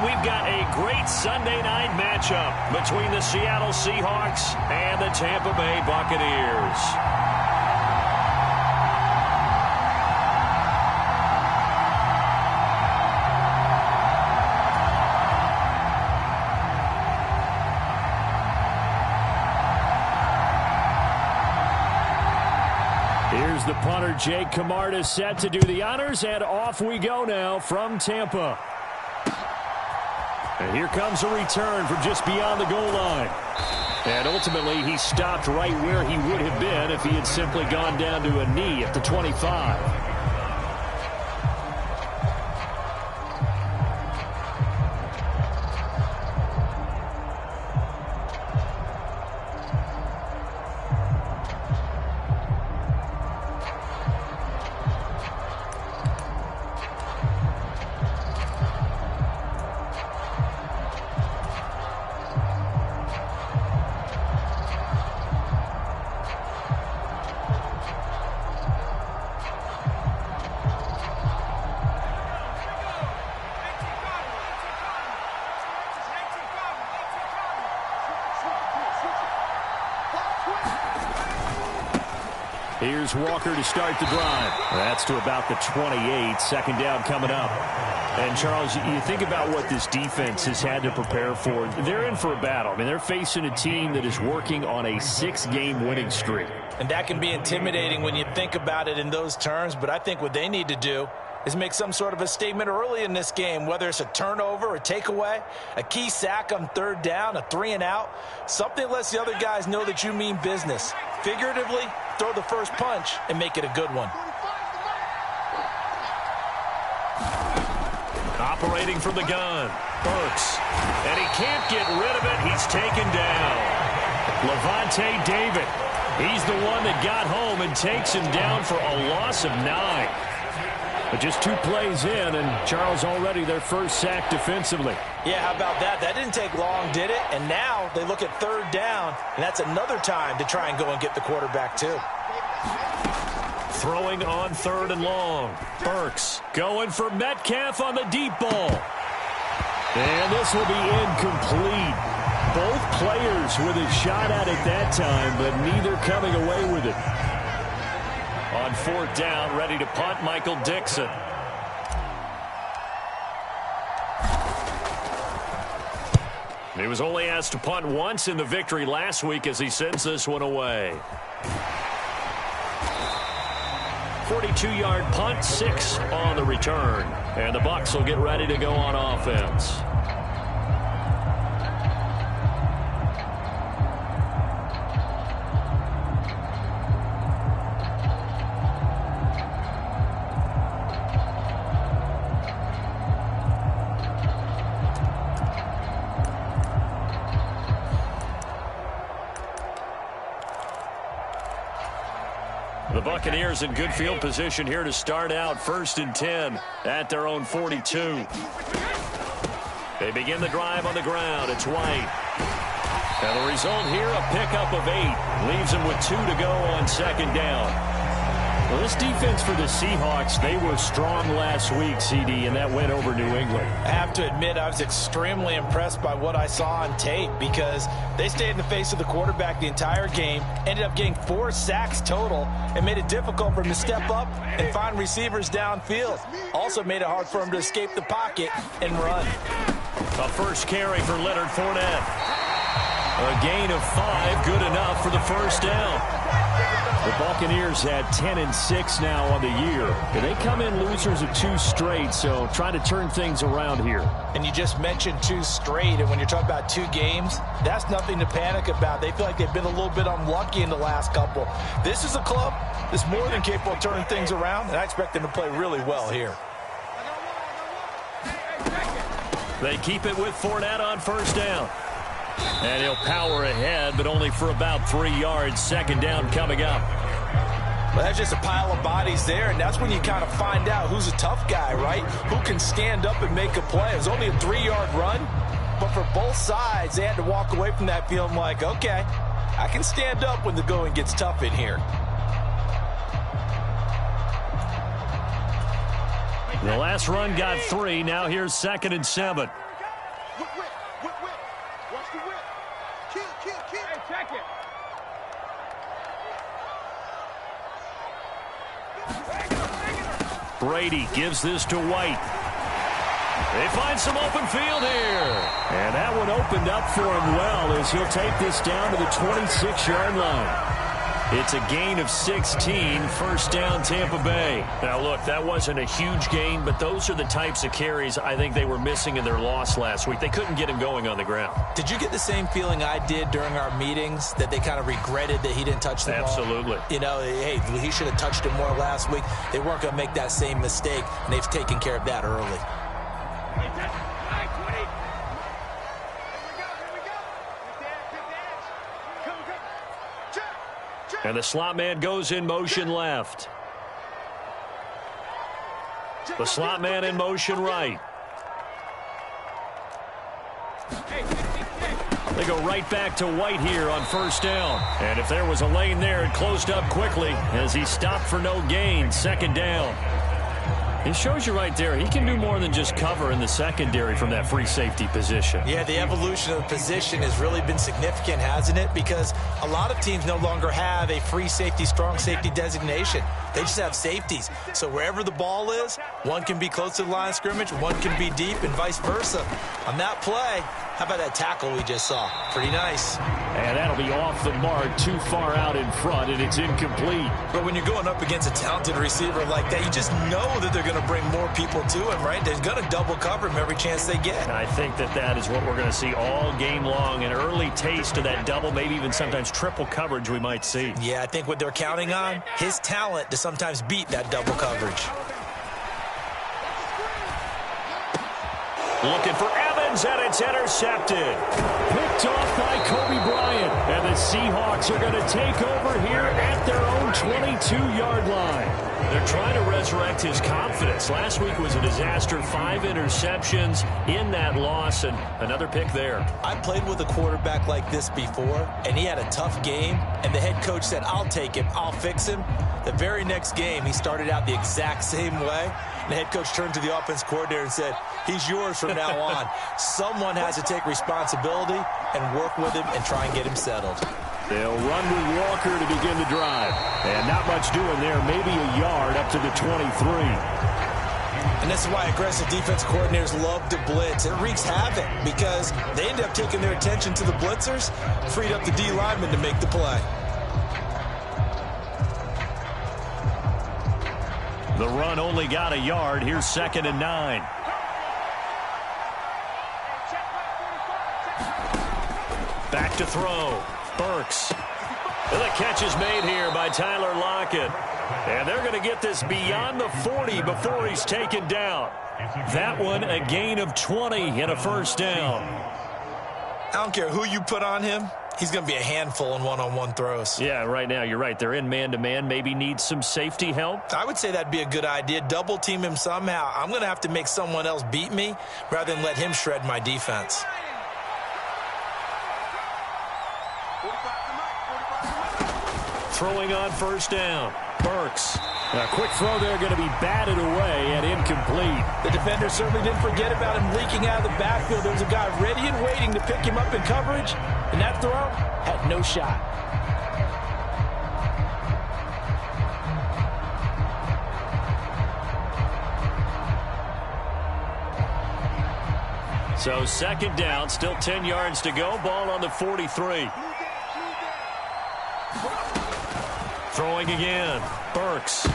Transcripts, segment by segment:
we've got a great Sunday night matchup between the Seattle Seahawks and the Tampa Bay Buccaneers. Here's the punter, Jake Camarda, set to do the honors, and off we go now from Tampa. And here comes a return from just beyond the goal line. And ultimately, he stopped right where he would have been if he had simply gone down to a knee at the 25. Here's Walker to start the drive. That's to about the 28. Second down coming up. And, Charles, you think about what this defense has had to prepare for. They're in for a battle. I mean, they're facing a team that is working on a 6-game winning streak. And that can be intimidating when you think about it in those terms. But I think what they need to do is make some sort of a statement early in this game, whether it's a turnover, a takeaway, a key sack on third down, a 3-and-out. Something lets the other guys know that you mean business. Figuratively, throw the first punch and make it a good one. Operating from the gun, Burks. And he can't get rid of it. He's taken down. Levante David. He's the one that got home and takes him down for a loss of 9. But just 2 plays in, and Charles already their first sack defensively. Yeah, how about that? That didn't take long, did it? And now they look at third down, and that's another time to try and go and get the quarterback too. Throwing on 3rd and long. Burks going for Metcalf on the deep ball. And this will be incomplete. Both players with a shot at it that time, but neither coming away with it. On 4th down, ready to punt, Michael Dixon. He was only asked to punt once in the victory last week as he sends this one away. 42-yard punt, 6 on the return. And the Bucs will get ready to go on offense. The Buccaneers in good field position here to start out 1st and 10 at their own 42. They begin the drive on the ground. It's White. And the result here, a pickup of 8. Leaves them with 2 to go on 2nd down. Well, this defense for the Seahawks, they were strong last week, CD, and that went over New England. I have to admit, I was extremely impressed by what I saw on tape because they stayed in the face of the quarterback the entire game, ended up getting 4 sacks total, and made it difficult for him to step up and find receivers downfield. Also made it hard for him to escape the pocket and run. A first carry for Leonard Fournette. A gain of 5, good enough for the first down. The Buccaneers had 10-6 now on the year. They come in losers of 2 straight, so trying to turn things around here. And you just mentioned 2 straight, and when you're talking about 2 games, that's nothing to panic about. They feel like they've been a little bit unlucky in the last couple. This is a club that's more than capable of turning things around, and I expect them to play really well here. They keep it with Fournette on first down. And he'll power ahead, but only for about 3 yards. 2nd down coming up. Well, that's just a pile of bodies there, and that's when you kind of find out who's a tough guy, right? Who can stand up and make a play. It was only a 3-yard run, but for both sides, they had to walk away from that feeling like, okay, I can stand up when the going gets tough in here. The last run got 3. Now here's 2nd and 7. Brady gives this to White. They find some open field here. And that one opened up for him well as he'll take this down to the 26-yard line. It's a gain of 16, first down Tampa Bay. Now, look, that wasn't a huge gain, but those are the types of carries I think they were missing in their loss last week. They couldn't get him going on the ground. Did you get the same feeling I did during our meetings, that they kind of regretted that he didn't touch the ball? Absolutely. You know, hey, he should have touched it more last week. They weren't going to make that same mistake, and they've taken care of that early. And the slot man goes in motion left. The slot man in motion right. They go right back to White here on first down. And if there was a lane there, it closed up quickly as he stopped for no gain. Second down. It shows you right there, he can do more than just cover in the secondary from that free safety position. Yeah, the evolution of the position has really been significant, hasn't it? Because a lot of teams no longer have a free safety, strong safety designation. They just have safeties. So wherever the ball is, one can be close to the line of scrimmage, one can be deep, and vice versa. On that play, how about that tackle we just saw? Pretty nice. And that'll be off the mark, too far out in front, and it's incomplete. But when you're going up against a talented receiver like that, you just know that they're going to bring more people to him, right? They're going to double cover him every chance they get. And I think that is what we're going to see all game long, an early taste of that double, maybe even sometimes triple coverage we might see. Yeah, I think what they're counting on, his talent to sometimes beat that double coverage. Looking for Evans, and it's intercepted. Picked off by Kobe Bryant. And the Seahawks are going to take over here at their own 22-yard line. They're trying to resurrect his confidence. Last week was a disaster. 5 interceptions in that loss, and another pick there. I played with a quarterback like this before, and he had a tough game, and the head coach said, I'll take him, I'll fix him. The very next game, he started out the exact same way. And the head coach turned to the offense coordinator and said, he's yours from now on. Someone has to take responsibility and work with him and try and get him settled. They'll run with Walker to begin the drive. And not much doing there, maybe a yard up to the 23. And this is why aggressive defense coordinators love to blitz. It wreaks havoc because they end up taking their attention to the blitzers, freed up the D lineman to make the play. The run only got a yard. Here's 2nd and 9. Back to throw. Burks. And the catch is made here by Tyler Lockett. And they're going to get this beyond the 40 before he's taken down. That one a gain of 20 and a first down. I don't care who you put on him. He's going to be a handful in one-on-one throws. Yeah, right now you're right. They're in man-to-man. Maybe need some safety help. I would say that'd be a good idea. Double team him somehow. I'm going to have to make someone else beat me rather than let him shred my defense. Throwing on first down. Burks. A quick throw there going to be batted away and incomplete. The defender certainly didn't forget about him leaking out of the backfield. There was a guy ready and waiting to pick him up in coverage, and that throw had no shot. So 2nd down, still 10 yards to go. Ball on the 43. Throwing again. Burks.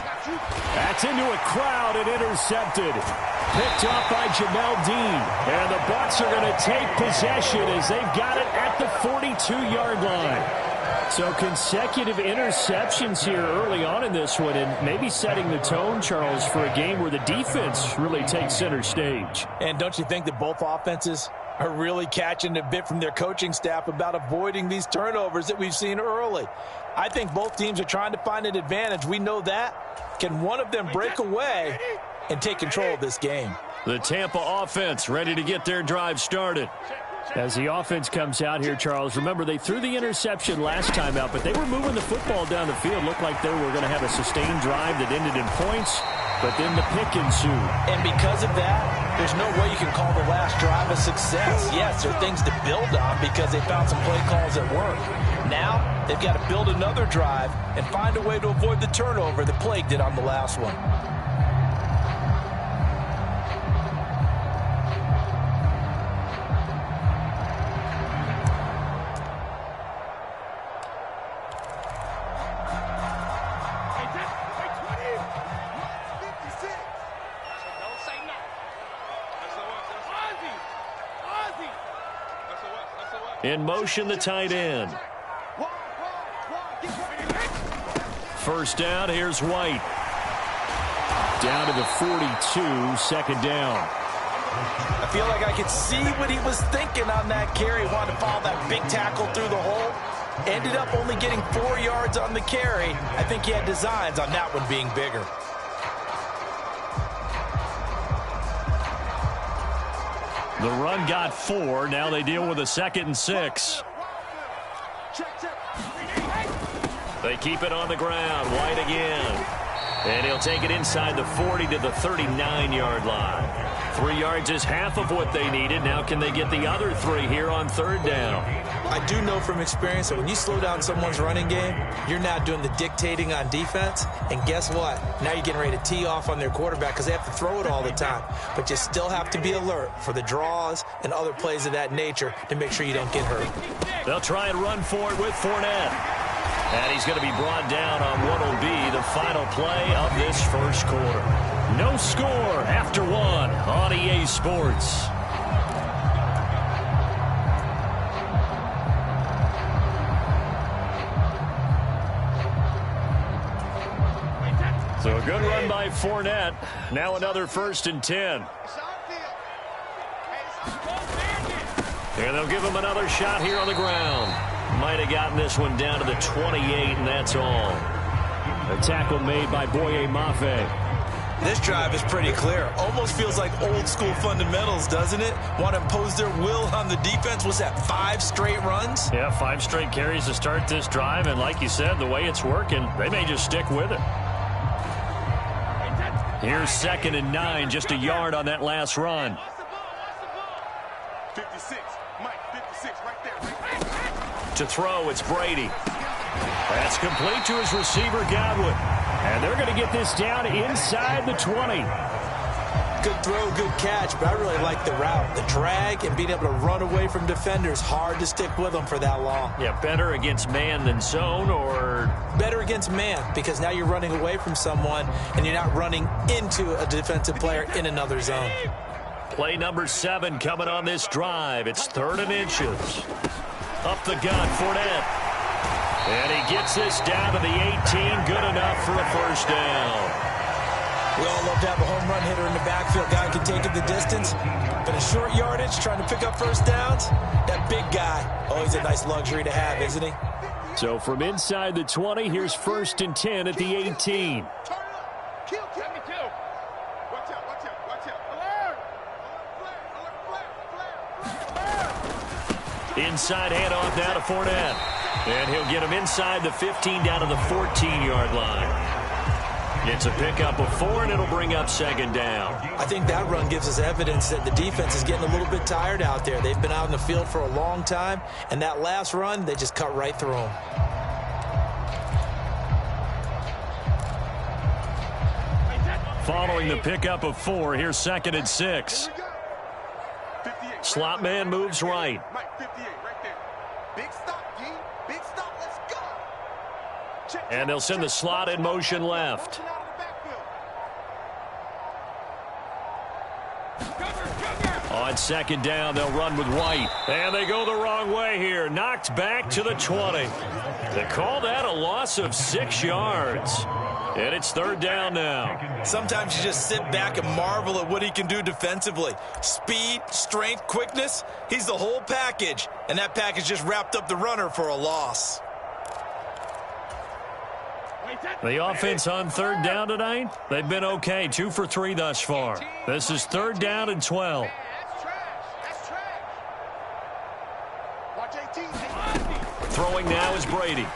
That's into a crowd and intercepted. Picked off by Jamel Dean. And the Bucs are going to take possession as they've got it at the 42-yard line. So consecutive interceptions here early on in this one, and maybe setting the tone, Charles, for a game where the defense really takes center stage. And don't you think that both offenses are really catching a bit from their coaching staff about avoiding these turnovers that we've seen early? I think both teams are trying to find an advantage. We know that. Can one of them break away and take control of this game? The Tampa offense ready to get their drive started. As the offense comes out here, Charles, remember they threw the interception last time out, but they were moving the football down the field. Looked like they were going to have a sustained drive that ended in points, but then the pick ensued. And because of that, there's no way you can call the last drive a success. Yes, there are things to build on because they found some play calls that work. Now, they've got to build another drive and find a way to avoid the turnover that plagued it on the last one. In motion, the tight end. First down, here's White. Down to the 42, second down. I feel like I could see what he was thinking on that carry. Wanted to follow that big tackle through the hole. Ended up only getting 4 yards on the carry. I think he had designs on that one being bigger. The run got 4. Now they deal with a 2nd and 6. They keep it on the ground. White again. And he'll take it inside the 40 to the 39-yard line. 3 yards is half of what they needed. Now can they get the other 3 here on third down? I do know from experience that when you slow down someone's running game, you're not doing the dictating on defense. And guess what? Now you're getting ready to tee off on their quarterback because they have to throw it all the time. But you still have to be alert for the draws and other plays of that nature to make sure you don't get hurt. They'll try and run for it with Fournette. And he's going to be brought down on what will be the final play of this first quarter. No score after 1 on EA Sports. So a good run by Fournette. Now another 1st and 10. And they'll give him another shot here on the ground. Might have gotten this one down to the 28, and that's all. A tackle made by Boye Mafe. This drive is pretty clear. Almost feels like old school fundamentals, doesn't it? Want to impose their will on the defense. Was that 5 straight runs? Yeah, 5 straight carries to start this drive, and like you said, the way it's working, they may just stick with it. Here's 2nd and 9, just a yard on that last run. 56, Mike, 56, right there. To throw, it's Brady. That's complete to his receiver, Godwin. And they're going to get this down inside the 20. Good throw, good catch, but I really like the route. The drag and being able to run away from defenders. Hard to stick with them for that long. Yeah, better against man than zone, or? Better against man, because now you're running away from someone and you're not running into a defensive player in another zone. Play number 7 coming on this drive. It's 3rd and inches. Up the gut, Fournette. And he gets this down to the 18. Good enough for a first down. We all love to have a home run hitter in the backfield. Guy can take it the distance. But a short yardage, trying to pick up first downs, that big guy, always a nice luxury to have, isn't he? So from inside the 20, here's 1st and 10 at the 18. Inside handoff now to Fournette. And he'll get him inside the 15 down to the 14-yard line. It's a pickup of 4, and it'll bring up 2nd down. I think that run gives us evidence that the defense is getting a little bit tired out there. They've been out in the field for a long time, and that last run, they just cut right through them. Following the pickup of 4, here's 2nd and 6. Slot man moves right. And they'll send the slot in motion left. On 2nd down, they'll run with White. And they go the wrong way here. Knocked back to the 20. They call that a loss of 6 yards. And it's 3rd down now. Sometimes you just sit back and marvel at what he can do defensively. Speed, strength, quickness, he's the whole package. And that package just wrapped up the runner for a loss. The offense on 3rd down tonight, they've been okay. 2 for 3 thus far. This is 3rd down and 12. Throwing now is Brady.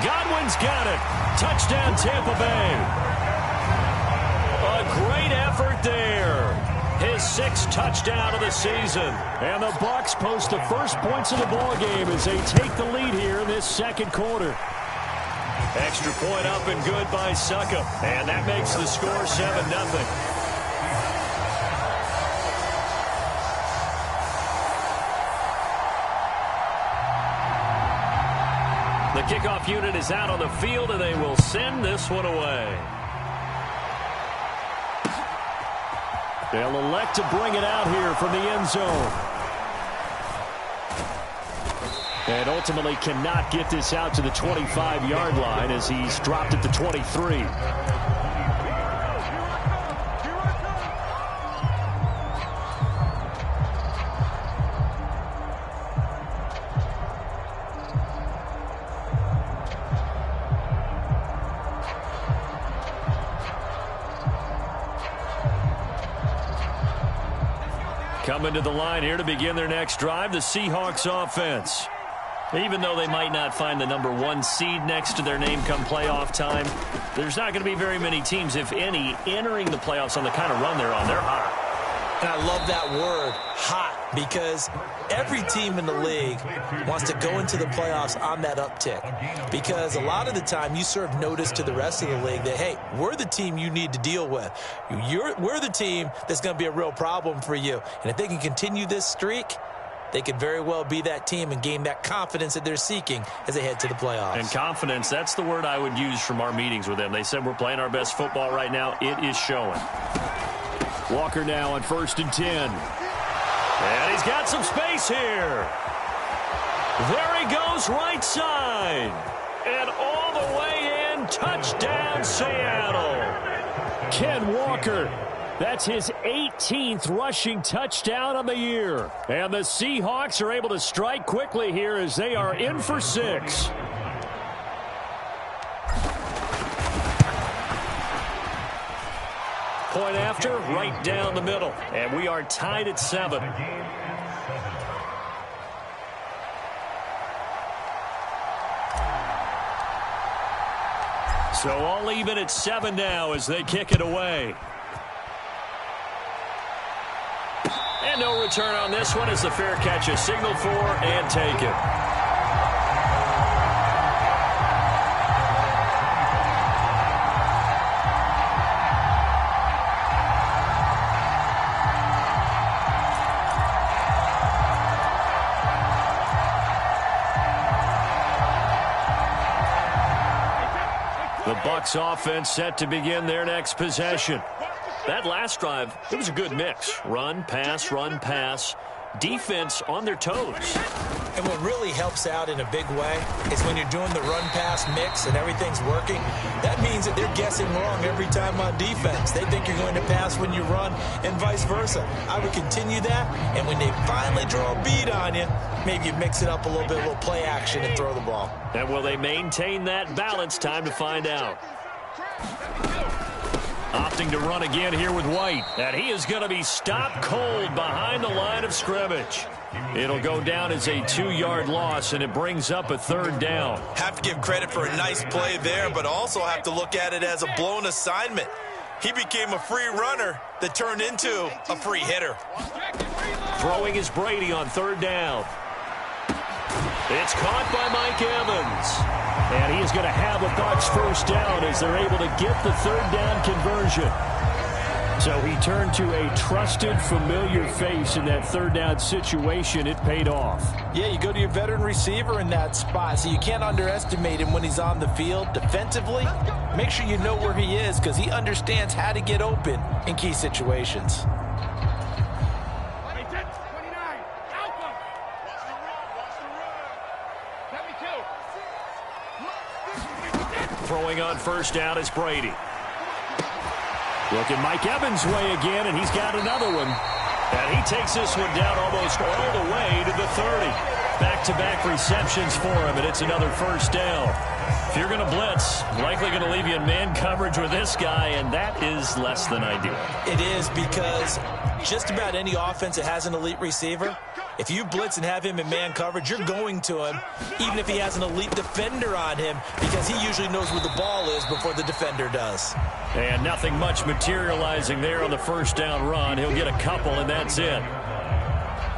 Godwin's got it. Touchdown, Tampa Bay. A great effort there. His 6th touchdown of the season. And the Bucs post the first points of the ball game as they take the lead here in this 2nd quarter. Extra point up and good by Suckup. And that makes the score 7-0. The kickoff unit is out on the field, and they will send this one away. They'll elect to bring it out here from the end zone. And ultimately cannot get this out to the 25-yard line as he's dropped at the 23. Coming to the line here to begin their next drive, the Seahawks offense. Even though they might not find the number 1 seed next to their name come playoff time, there's not going to be very many teams, if any, entering the playoffs on the kind of run they're on. They're hot. And I love that word, hot, because every team in the league wants to go into the playoffs on that uptick. Because a lot of the time you serve notice to the rest of the league that, hey, we're the team you need to deal with. We're the team that's going to be a real problem for you. And if they can continue this streak, they could very well be that team and gain that confidence that they're seeking as they head to the playoffs. And confidence, that's the word I would use from our meetings with them. They said we're playing our best football right now. It is showing. Walker now on 1st and 10. And he's got some space here. There he goes, right side. And all the way in, touchdown Seattle. Ken Walker, that's his 18th rushing touchdown on the year. And the Seahawks are able to strike quickly here as they are in for 6. Point after, right down the middle. And we are tied at 7. So all even at 7 now as they kick it away. And no return on this one as the fair catch is signaled for and taken. The Bucs offense set to begin their next possession. That last drive, it was a good mix. Run, pass, defense on their toes. And what really helps out in a big way is when you're doing the run-pass mix and everything's working, that means that they're guessing wrong every time on defense. They think you're going to pass when you run and vice versa. I would continue that, and when they finally draw a beat on you, maybe you mix it up a little bit, a little play action and throw the ball. And will they maintain that balance? Time to find out. Opting to run again here with White. And he is going to be stopped cold behind the line of scrimmage. It'll go down as a 2-yard loss, and it brings up a 3rd down. Have to give credit for a nice play there, but also have to look at it as a blown assignment. He became a free runner that turned into a free hitter. Throwing is Brady on 3rd down. It's caught by Mike Evans. And he is going to have a Bucs 1st down as they're able to get the 3rd down conversion. So he turned to a trusted, familiar face in that 3rd down situation. It paid off. Yeah, you go to your veteran receiver in that spot, so you can't underestimate him when he's on the field defensively. Make sure you know where he is because he understands how to get open in key situations. Throwing on 1st down is Brady. Looking Mike Evans' way again, and he's got another one. And he takes this one down almost all the way to the 30. Back-to-back receptions for him, and it's another 1st down. If you're going to blitz, likely going to leave you in man coverage with this guy, and that is less than ideal. It is because just about any offense that has an elite receiver, if you blitz and have him in man coverage, you're going to him, even if he has an elite defender on him, because he usually knows where the ball is before the defender does. And nothing much materializing there on the 1st down run. He'll get a couple, and that's it.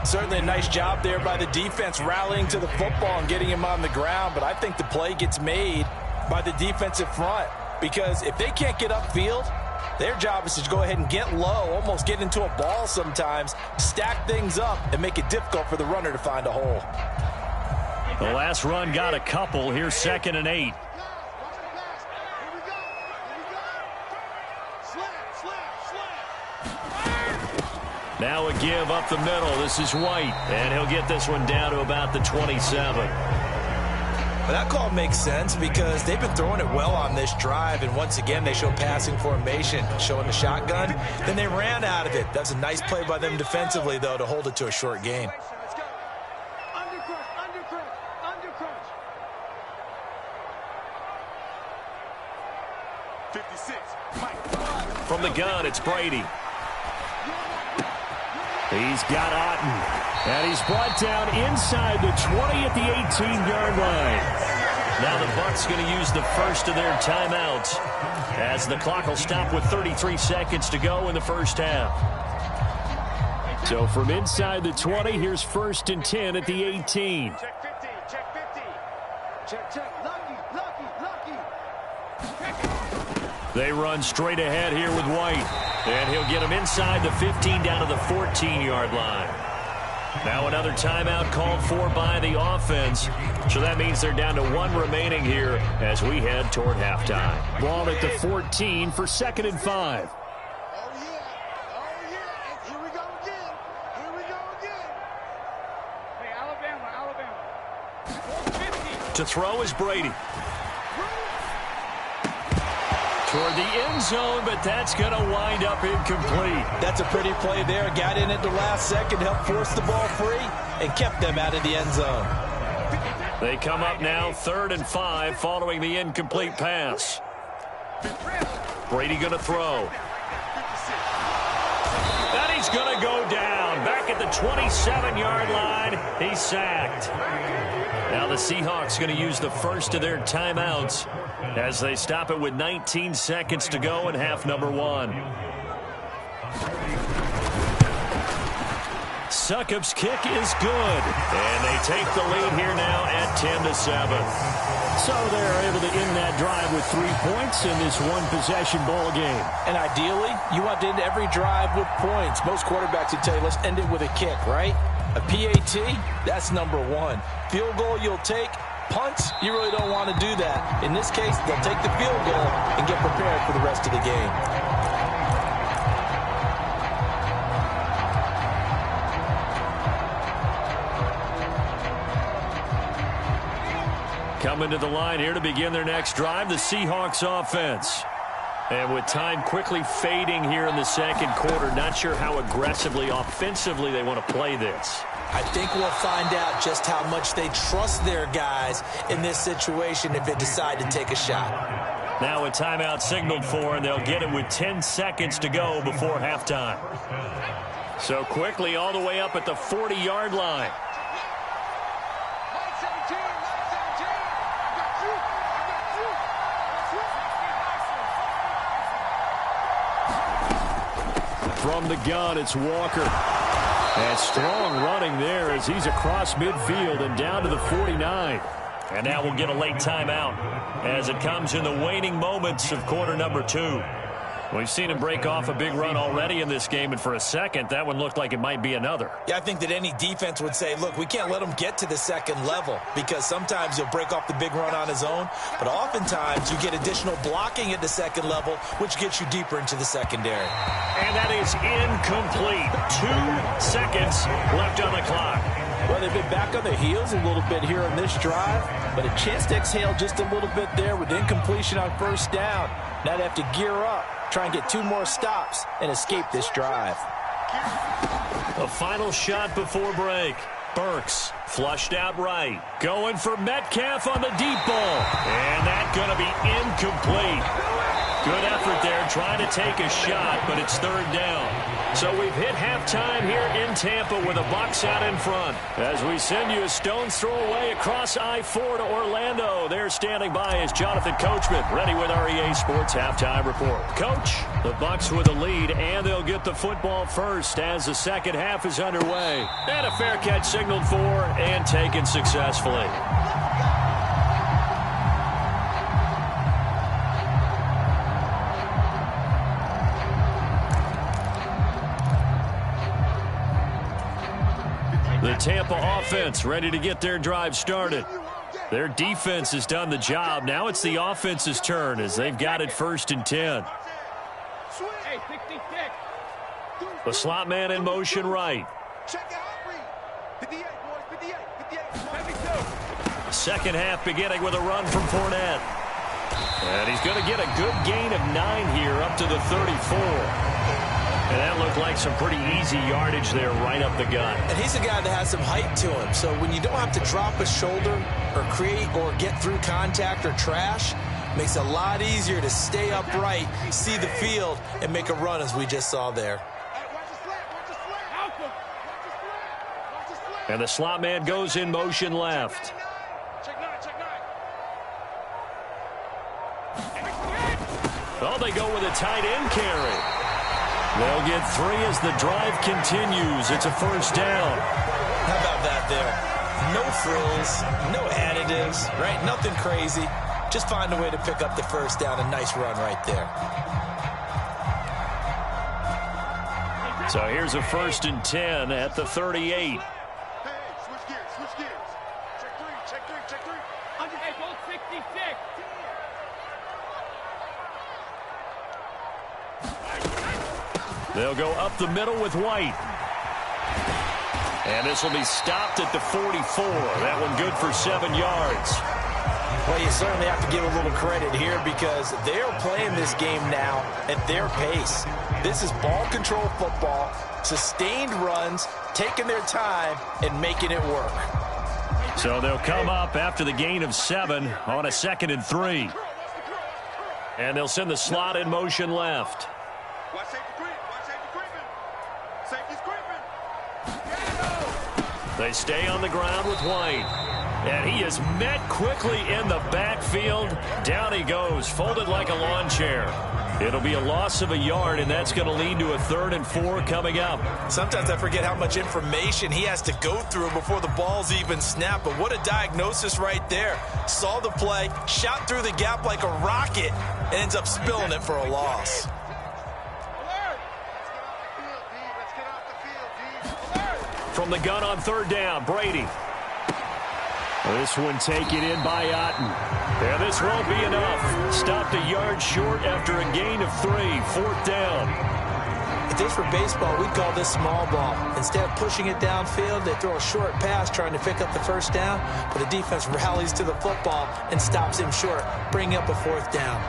Certainly a nice job there by the defense rallying to the football and getting him on the ground, but I think the play gets made by the defensive front because if they can't get upfield, their job is to go ahead and get low, almost get into a ball sometimes, stack things up, and make it difficult for the runner to find a hole. The last run got a couple. Here's 2nd and 8. Now a give up the middle. This is White, and he'll get this one down to about the 27. Well, that call makes sense because they've been throwing it well on this drive, and once again they show passing formation, showing the shotgun. Then they ran out of it. That's a nice play by them defensively, though, to hold it to a short gain. From the gun, it's Brady. He's got Otten, and he's brought down inside the 20 at the 18-yard line. Now the Bucs going to use the first of their timeouts as the clock will stop with 33 seconds to go in the first half. So from inside the 20, here's 1st and 10 at the 18. Check 50, check 50. Check, lucky. They run straight ahead here with White, and he'll get him inside the 15 down to the 14-yard line. Now another timeout called for by the offense, so that means they're down to 1 remaining here as we head toward halftime. Ball at the 14 for 2nd and 5. Oh, yeah. Here we go again. Hey, Alabama. To throw is Brady. Toward the end zone, but that's going to wind up incomplete. That's a pretty play there. Got in at the last second, helped force the ball free, and kept them out of the end zone. They come up now 3rd and 5 following the incomplete pass. Brady going to throw. And he's going to go down. Back at the 27-yard line, he's sacked. Now the Seahawks going to use the first of their timeouts as they stop it with 19 seconds to go in half number 1. Succop's kick is good, and they take the lead here now at 10-7. So they're able to end that drive with 3 points in this one-possession ball game. And ideally, you want to end every drive with points. Most quarterbacks would tell you, let's end it with a kick, right? A PAT, that's number 1. Field goal you'll take. Punts, you really don't want to do that. In this case, they'll take the field goal and get prepared for the rest of the game. Coming to the line here to begin their next drive, the Seahawks offense. And with time quickly fading here in the second quarter, not sure how aggressively, offensively they want to play this. I think we'll find out just how much they trust their guys in this situation if they decide to take a shot. Now a timeout signaled for, and they'll get it with 10 seconds to go before halftime. So quickly all the way up at the 40-yard line. From the gun, it's Walker. And strong running there as he's across midfield and down to the 49. And now we'll get a late timeout as it comes in the waning moments of quarter number 2. We've seen him break off a big run already in this game, and for a second, that one looked like it might be another. Yeah, I think that any defense would say, look, we can't let him get to the second level because sometimes he'll break off the big run on his own, but oftentimes you get additional blocking at the second level, which gets you deeper into the secondary. And that is incomplete. 2 seconds left on the clock. Well, they've been back on their heels a little bit here on this drive, but a chance to exhale just a little bit there with incompletion on first down. Now they have to gear up, try and get 2 more stops, and escape this drive. A final shot before break. Burks flushed out right. Going for Metcalf on the deep ball. And that's going to be incomplete. Good effort there trying to take a shot, but it's 3rd down. So we've hit halftime here in Tampa with the Bucs out in front. As we send you a stone's throw away across I-4 to Orlando. There standing by is Jonathan Coachman, ready with our EA Sports Halftime Report. Coach, the Bucs with the lead, and they'll get the football first as the second half is underway. And a fair catch signaled for and taken successfully. The Tampa offense ready to get their drive started. Their defense has done the job. Now it's the offense's turn as they've got it 1st and 10. Hey, 66. The slot man in motion right. Check it out, read. 58, boys, 58, 58. Second half beginning with a run from Fournette. And he's going to get a good gain of 9 here up to the 34. And that looked like some pretty easy yardage there right up the gut. And he's a guy that has some height to him. So when you don't have to drop a shoulder or create or get through contact or trash, makes it a lot easier to stay upright, see the field, and make a run as we just saw there. And the slot man goes in motion left. Check 9, check 9. Oh, they go with a tight end carry. They'll get 3 as the drive continues. It's a first down. How about that there? No frills, no additives, right? Nothing crazy. Just find a way to pick up the first down. A nice run right there. So here's a 1st and 10 at the 38. Hey, switch gears, switch gears. Check 3, check 3, check 3. 166. They'll go up the middle with White. And this will be stopped at the 44. That one good for 7 yards. Well, you certainly have to give a little credit here because they are playing this game now at their pace. This is ball control football, sustained runs, taking their time, and making it work. So they'll come up after the gain of 7 on a 2nd and 3. And they'll send the slot in motion left. Watch safety creep, watch safety creeping. Safety's creeping. They stay on the ground with White. And he is met quickly in the backfield. Down he goes, folded like a lawn chair. It'll be a loss of a yard, and that's going to lead to a 3rd and 4 coming up. Sometimes I forget how much information he has to go through before the ball's even snapped. But what a diagnosis right there. Saw the play, shot through the gap like a rocket, and ends up spilling it for a loss. Let's get off the field, D. From the gun on 3rd down, Brady. This one taken in by Otten. And this won't be enough. Stopped a yard short after a gain of 3. 4th down. If this were baseball, we'd call this small ball. Instead of pushing it downfield, they throw a short pass trying to pick up the first down, but the defense rallies to the football and stops him short, bringing up a 4th down.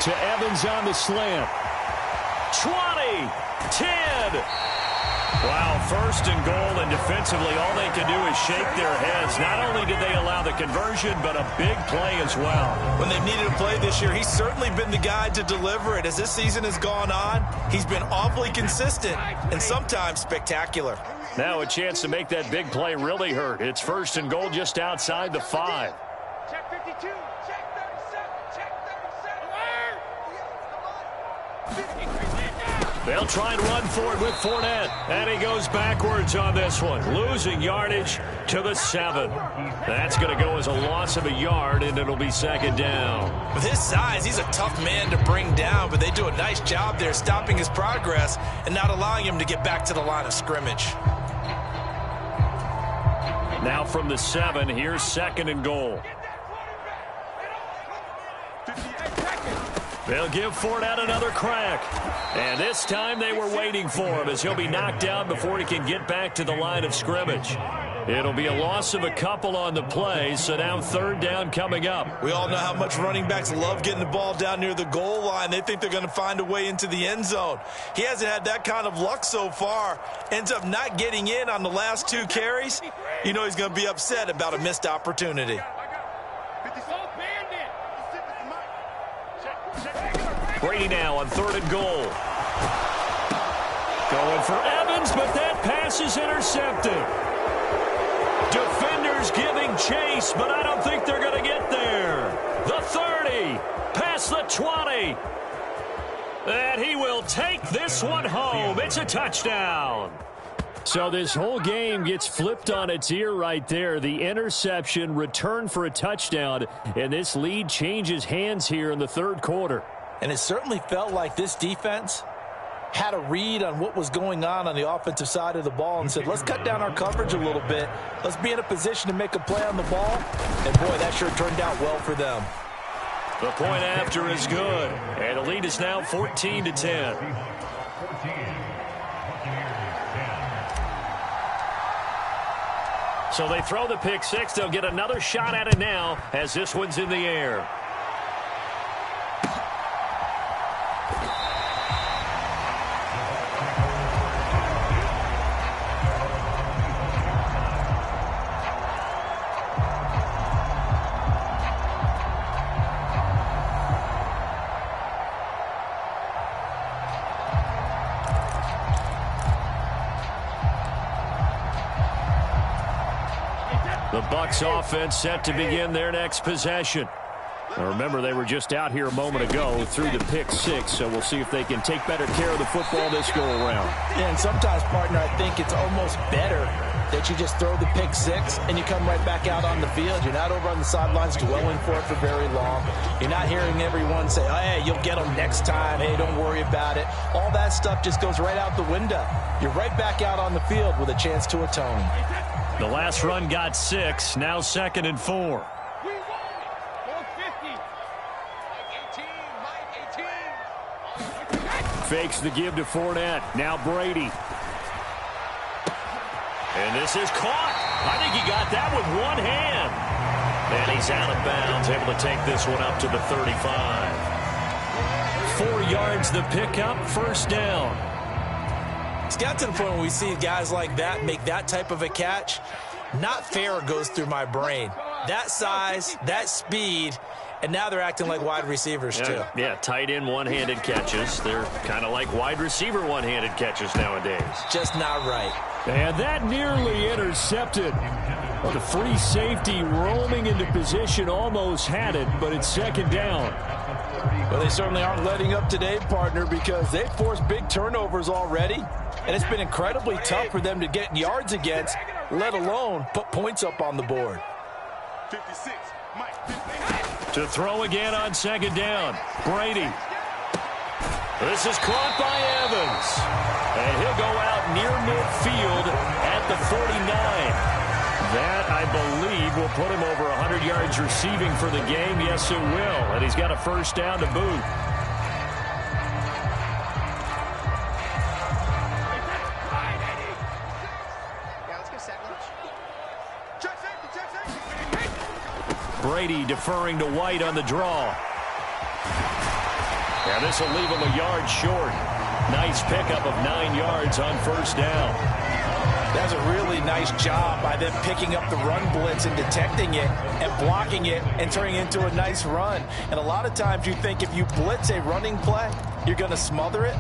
To Evans on the slant. 20, 10. Wow, 1st and goal, and defensively all they can do is shake their heads. Not only did they allow the conversion, but a big play as well. When they've needed a play this year, he's certainly been the guy to deliver it. As this season has gone on, he's been awfully consistent and sometimes spectacular. Now a chance to make that big play really hurt. It's 1st and goal just outside the 5. Check 52, check 37, check 37. They'll try and run for it with Fournette. And he goes backwards on this one. Losing yardage to the 7. That's going to go as a loss of a yard, and it'll be 2nd down. With his size, he's a tough man to bring down, but they do a nice job there stopping his progress and not allowing him to get back to the line of scrimmage. Now from the 7, here's 2nd and goal. They'll give Fournette another crack. And this time they were waiting for him as he'll be knocked down before he can get back to the line of scrimmage. It'll be a loss of a couple on the play, so now 3rd down coming up. We all know how much running backs love getting the ball down near the goal line. They think they're going to find a way into the end zone. He hasn't had that kind of luck so far. Ends up not getting in on the last 2 carries. You know he's going to be upset about a missed opportunity. Brady now on 3rd and goal. Going for Evans, but that pass is intercepted. Defenders giving chase, but I don't think they're going to get there. The 30, past the 20. And he will take this one home. It's a touchdown. So this whole game gets flipped on its ear right there. The interception, return for a touchdown, and this lead changes hands here in the third quarter. And it certainly felt like this defense had a read on what was going on the offensive side of the ball and said, let's cut down our coverage a little bit. Let's be in a position to make a play on the ball. And, boy, that sure turned out well for them. The point after is good, and the lead is now 14-10. So they throw the pick six. They'll get another shot at it now as this one's in the air. The Bucs offense set to begin their next possession. Now remember, they were just out here a moment ago through the pick six, so we'll see if they can take better care of the football this go-around. Yeah, and sometimes, partner, I think it's almost better that you just throw the pick six and you come right back out on the field. You're not over on the sidelines dwelling for it for very long. You're not hearing everyone say, oh, hey, you'll get them next time. Hey, don't worry about it. All that stuff just goes right out the window. You're right back out on the field with a chance to atone. The last run got 6, now 2nd and 4. We won it. 450. 18. Fakes the give to Fournette. Now Brady. And this is caught. I think he got that with one hand. And he's out of bounds, able to take this one up to the 35. 4 yards the pickup, first down. It's got to the point where we see guys like that make that type of a catch. Not fair goes through my brain. That size, that speed, and now they're acting like wide receivers too. Yeah, tight end one-handed catches. They're kind of like wide receiver one-handed catches nowadays. Just not right. And that nearly intercepted. The free safety roaming into position almost had it, but it's second down. Well, they certainly aren't letting up today, partner, because they've forced big turnovers already. And it's been incredibly tough for them to get yards against, let alone put points up on the board. 56, Mike. To throw again on second down. Brady. This is caught by Evans. And he'll go out near midfield at the 49. That, I believe, will put him over 100 yards receiving for the game. Yes, it will. And he's got a first down to boot. Brady deferring to White on the draw. And this will leave him a yard short. Nice pickup of 9 yards on first down. That's a really nice job by them picking up the run blitz and detecting it and blocking it and turning it into a nice run. And a lot of times you think if you blitz a running play, you're going to smother it.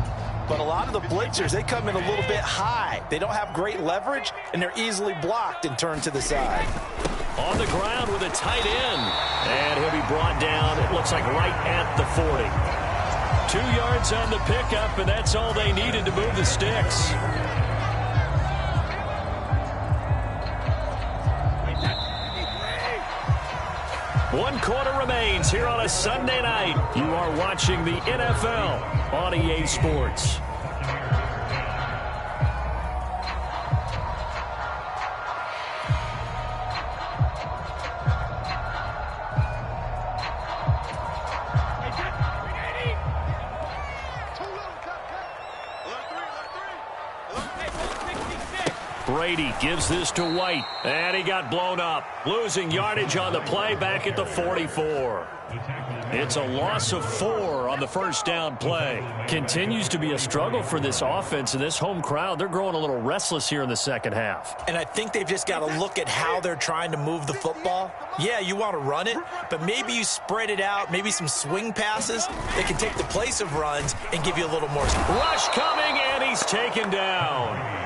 But a lot of the blitzers, they come in a little bit high. They don't have great leverage, and they're easily blocked and turned to the side. On the ground with a tight end. And he'll be brought down, it looks like right at the 40. 2 yards on the pickup, and that's all they needed to move the sticks. One quarter remains here on a Sunday night. You are watching the NFL on EA Sports. Brady gives this to White, and he got blown up. Losing yardage on the play back at the 44. It's a loss of 4 on the first down play. Continues to be a struggle for this offense and this home crowd. They're growing a little restless here in the second half. And I think they've just got to look at how they're trying to move the football. Yeah, you want to run it, but maybe you spread it out, maybe some swing passes that can take the place of runs and give you a little more. Rush coming, and he's taken down.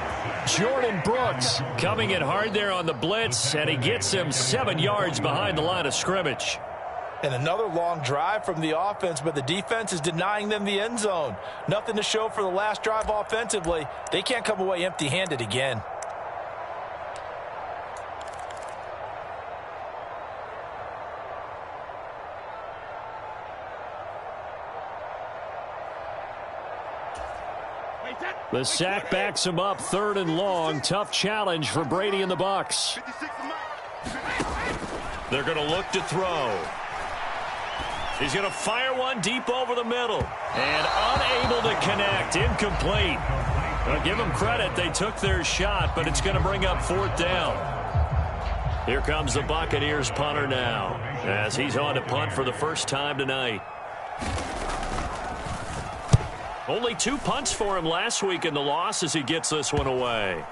Jordan Brooks coming in hard there on the blitz, and he gets him 7 yards behind the line of scrimmage. And another long drive from the offense, but the defense is denying them the end zone. Nothing to show for the last drive offensively. They can't come away empty-handed again. The sack backs him up, 3rd and long. Tough challenge for Brady and the Bucs. They're going to look to throw. He's going to fire one deep over the middle. And unable to connect. Incomplete. I'll give them credit. They took their shot, but it's going to bring up 4th down. Here comes the Buccaneers punter now, as he's on to punt for the first time tonight. Only 2 punts for him last week in the loss as he gets this one away.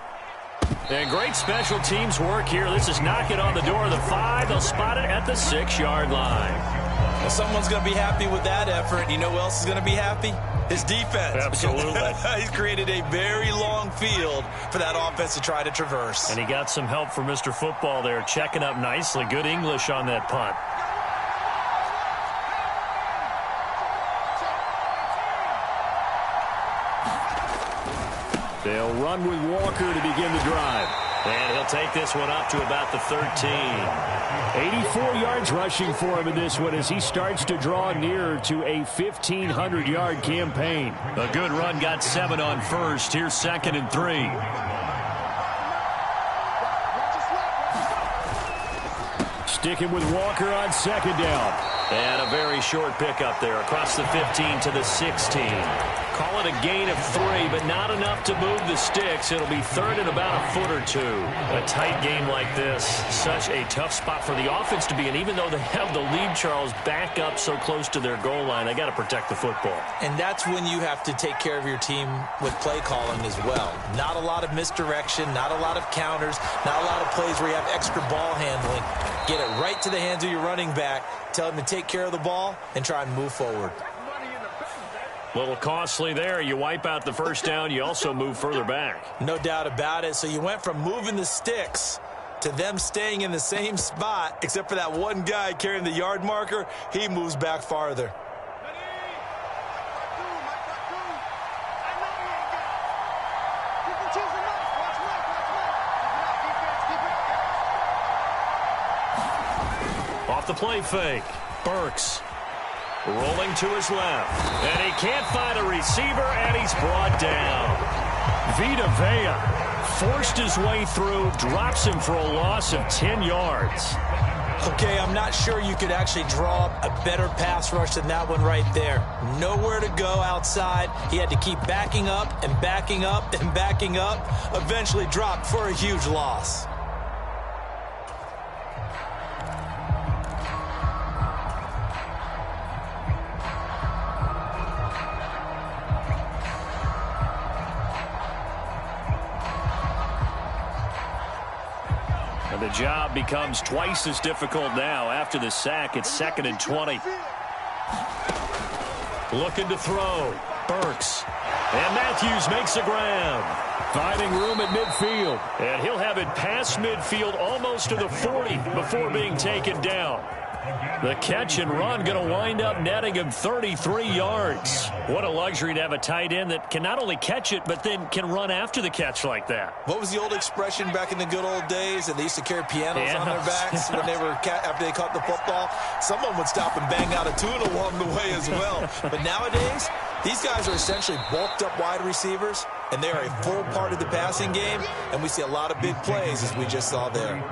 And great special teams work here. This is knocking on the door of the 5. They'll spot it at the 6-yard line. Well, someone's going to be happy with that effort. You know who else is going to be happy? His defense. Absolutely. He's created a very long field for that offense to try to traverse. And he got some help from Mr. Football there, checking up nicely. Good English on that punt. They'll run with Walker to begin the drive. And he'll take this one up to about the 13. 84 yards rushing for him in this one as he starts to draw nearer to a 1,500-yard campaign. A good run, got 7 on first. Here's 2nd and 3. Sticking with Walker on 2nd down. And a very short pickup there across the 15 to the 16. Call it a gain of 3, but not enough to move the sticks. It'll be 3rd and about a foot or 2. A tight game like this, such a tough spot for the offense to be in. Even though they have the lead, Charles, back up so close to their goal line, they got to protect the football. And that's when you have to take care of your team with play calling as well. Not a lot of misdirection, not a lot of counters, not a lot of plays where you have extra ball handling. Get it right to the hands of your running back. Tell him to take care of the ball and try and move forward. Little costly there. You wipe out the first down. You also move further back. No doubt about it. So you went from moving the sticks to them staying in the same spot, except for that one guy carrying the yard marker. He moves back farther. Off the play fake. Burks rolling to his left. And he can't find a receiver, and he's brought down. Vita Vea forced his way through, drops him for a loss of 10 yards. Okay, I'm not sure you could actually draw up a better pass rush than that one right there. Nowhere to go outside. He had to keep backing up and backing up and backing up. Eventually dropped for a huge loss. The job becomes twice as difficult now. After the sack, it's 2nd and 20. Looking to throw. Burks. And Matthews makes the ground. Finding room at midfield. And he'll have it past midfield almost to the 40 before being taken down. The catch and run going to wind up netting him 33 yards. What a luxury to have a tight end that can not only catch it, but then can run after the catch like that. What was the old expression back in the good old days? And they used to carry pianos on their backs when they were after they caught the football. Someone would stop and bang out a tune along the way as well. But nowadays, these guys are essentially bulked up wide receivers, and they are a full part of the passing game, and we see a lot of big plays as we just saw there.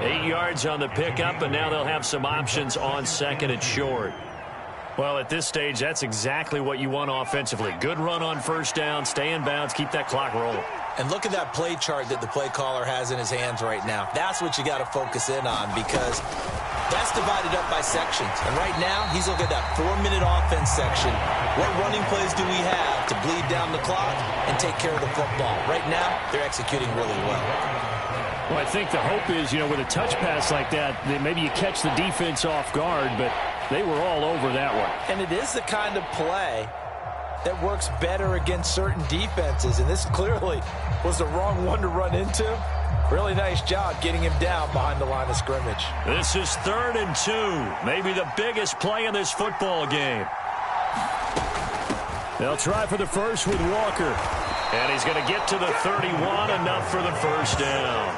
8 yards on the pickup, and now they'll have some options on 2nd and short. Well, at this stage, that's exactly what you want offensively. Good run on first down, stay in bounds, keep that clock rolling. And look at that play chart that the play caller has in his hands right now. That's what you got to focus in on, because that's divided up by sections. And right now, he's looking at that 4-minute offense section. What running plays do we have to bleed down the clock and take care of the football? Right now, they're executing really well. Well, I think the hope is, with a touch pass like that, that maybe you catch the defense off guard, but they were all over that one. And it is the kind of play that works better against certain defenses, and this clearly was the wrong one to run into. Really nice job getting him down behind the line of scrimmage. This is 3rd and 2, maybe the biggest play in this football game. They'll try for the first with Walker. And he's going to get to the 31, enough for the first down.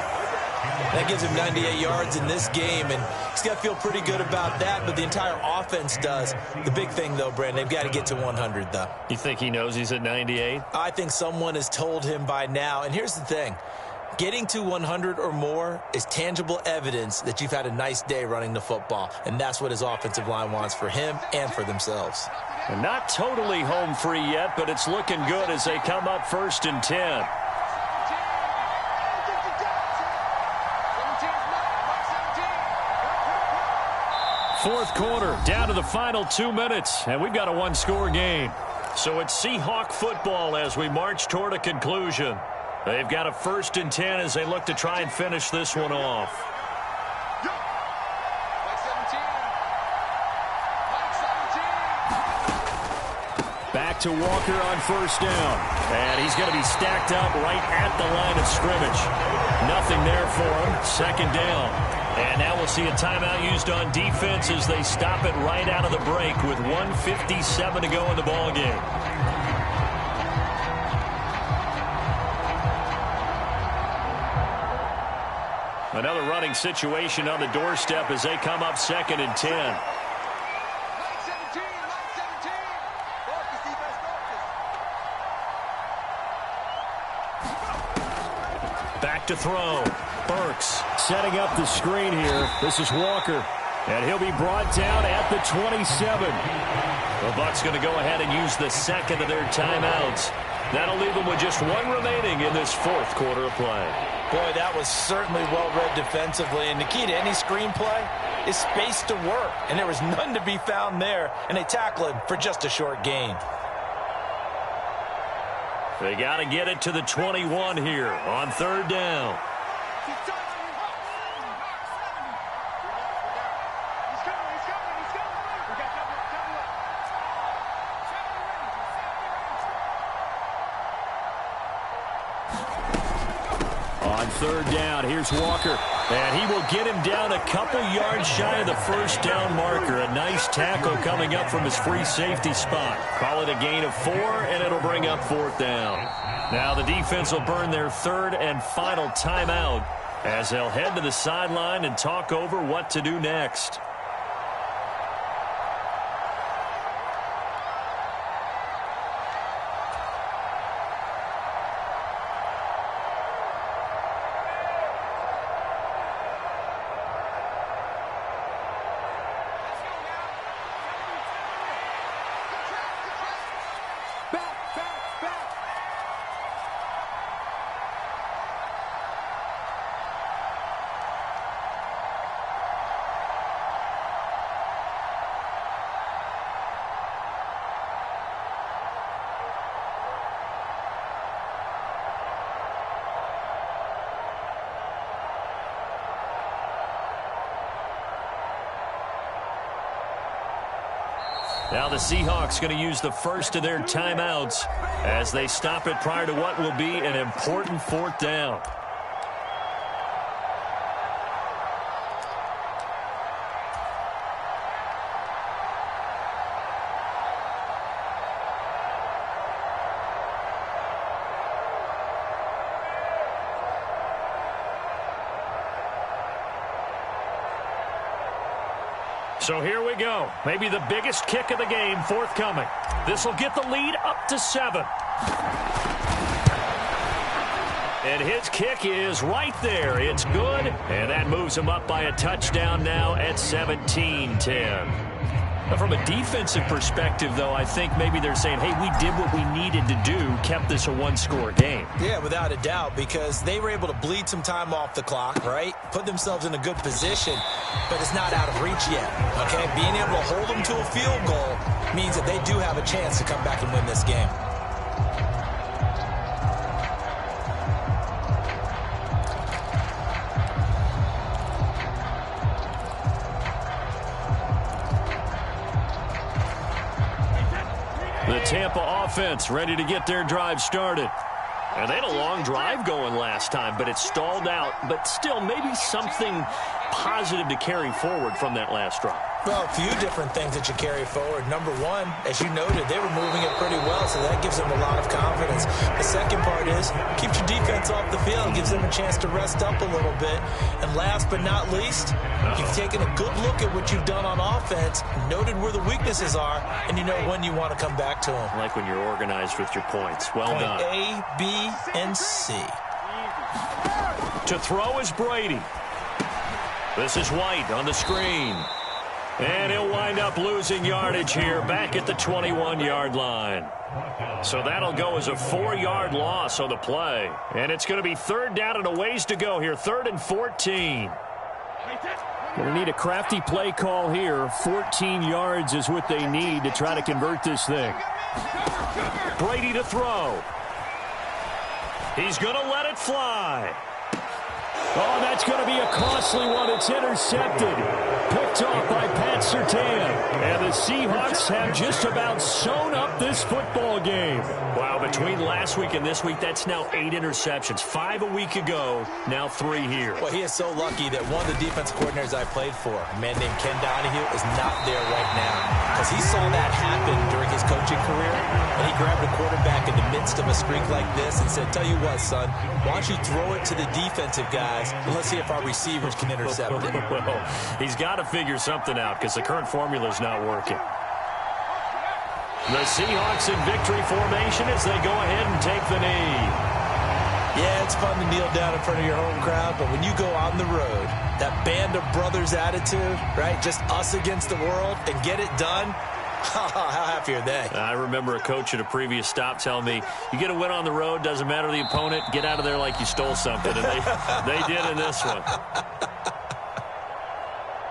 That gives him 98 yards in this game, and he's got to feel pretty good about that, but the entire offense does. The big thing, though, Brandon, they've got to get to 100, though. You think he knows he's at 98? I think someone has told him by now, and here's the thing. Getting to 100 or more is tangible evidence that you've had a nice day running the football, and that's what his offensive line wants for him and for themselves. And not totally home free yet, but it's looking good as they come up 1st and 10. Fourth quarter, down to the final 2 minutes, and we've got a one-score game. So it's Seahawk football as we march toward a conclusion. They've got a 1st and 10 as they look to try and finish this one off. Back to Walker on 1st down. And he's going to be stacked up right at the line of scrimmage. Nothing there for him. 2nd down. And now we'll see a timeout used on defense as they stop it right out of the break with 1:57 to go in the ball game. Another running situation on the doorstep as they come up 2nd and 10. Back to throw. Burks setting up the screen here. This is Walker. And he'll be brought down at the 27. The Bucs going to go ahead and use the 2nd of their timeouts. That'll leave them with just 1 remaining in this 4th quarter of play. Boy, that was certainly well-read defensively. And the key to any screenplay is space to work. And there was none to be found there. And they tackle him for just a short gain. They got to get it to the 21 here on 3rd down. On 3rd down, here's Walker. And he will get him down a couple yards shy of the 1st down marker. A nice tackle coming up from his free safety spot. Call it a gain of 4, and it'll bring up 4th down. Now the defense will burn their 3rd and final timeout as they'll head to the sideline and talk over what to do next. Now the Seahawks going to use the 1st of their timeouts as they stop it prior to what will be an important 4th down. So here we go. Maybe the biggest kick of the game forthcoming. This will get the lead up to 7. And his kick is right there. It's good. And that moves him up by a touchdown now at 17-10. From a defensive perspective, though, I think maybe they're saying, hey, we did what we needed to do, kept this a one-score game. Yeah, without a doubt, because they were able to bleed some time off the clock, right? Put themselves in a good position, but it's not out of reach yet, okay? Being able to hold them to a field goal means that they do have a chance to come back and win this game. The Tampa offense ready to get their drive started. And they had a long drive going last time, but it stalled out. But still, maybe something positive to carry forward from that last drive. Well, a few different things that you carry forward. Number one, as you noted, they were moving it pretty well, so that gives them a lot of confidence. The second part is, keeps your defense off the field, gives them a chance to rest up a little bit. And last but not least, you've taken a good look at what you've done on offense, noted where the weaknesses are, and you know when you want to come back to them. I like when you're organized with your points. Well done. A, B, and C. To throw is Brady. This is White on the screen. And he'll wind up losing yardage here back at the 21-yard line. So that'll go as a 4-yard loss on the play. And it's going to be third down and a ways to go here. 3rd and 14. Going to need a crafty play call here. 14 yards is what they need to try to convert this thing. Brady to throw. He's going to let it fly. Oh, that's going to be a costly one. It's intercepted. Picked off by Pat Surtain. And the Seahawks have just about sewn up this football game. Wow, between last week and this week, that's now 8 interceptions. 5 a week ago, now 3 here. Well, he is so lucky that one of the defense coordinators I played for, a man named Ken Donahue, is not there right now. Because he saw that happen during his coaching career, and he grabbed a quarterback in the midst of a streak like this and said, tell you what, son, why don't you throw it to the defensive guys, and let's see if our receivers can intercept it. Well, he's got to figure something out because the current formula is not working. The Seahawks in victory formation as they go ahead and take the knee. Yeah, it's fun to kneel down in front of your home crowd, but when you go on the road, that band of brothers attitude, right, just us against the world and get it done, how happy are they? I remember a coach at a previous stop telling me, you get a win on the road, doesn't matter the opponent, get out of there like you stole something. And they did in this one.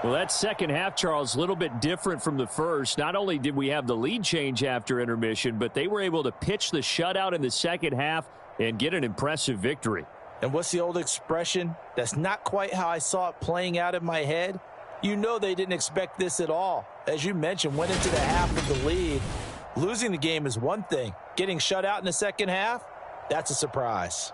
Well, that second half, Charles, a little bit different from the first. Not only did we have the lead change after intermission, but they were able to pitch the shutout in the second half and get an impressive victory. And what's the old expression? That's not quite how I saw it playing out in my head. You know they didn't expect this at all. As you mentioned, went into the half with the lead. Losing the game is one thing. Getting shut out in the second half, that's a surprise.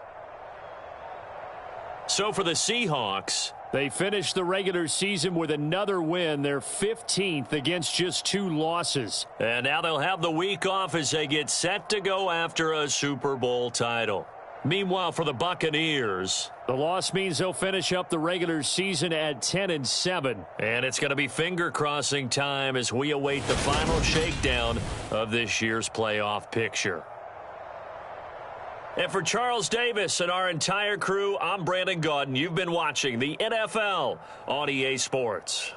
So for the Seahawks, they finished the regular season with another win, their 15th against just 2 losses. And now they'll have the week off as they get set to go after a Super Bowl title. Meanwhile, for the Buccaneers, the loss means they'll finish up the regular season at 10-7. And it's going to be finger-crossing time as we await the final shakedown of this year's playoff picture. And for Charles Davis and our entire crew, I'm Brandon Gaudin. You've been watching the NFL on EA Sports.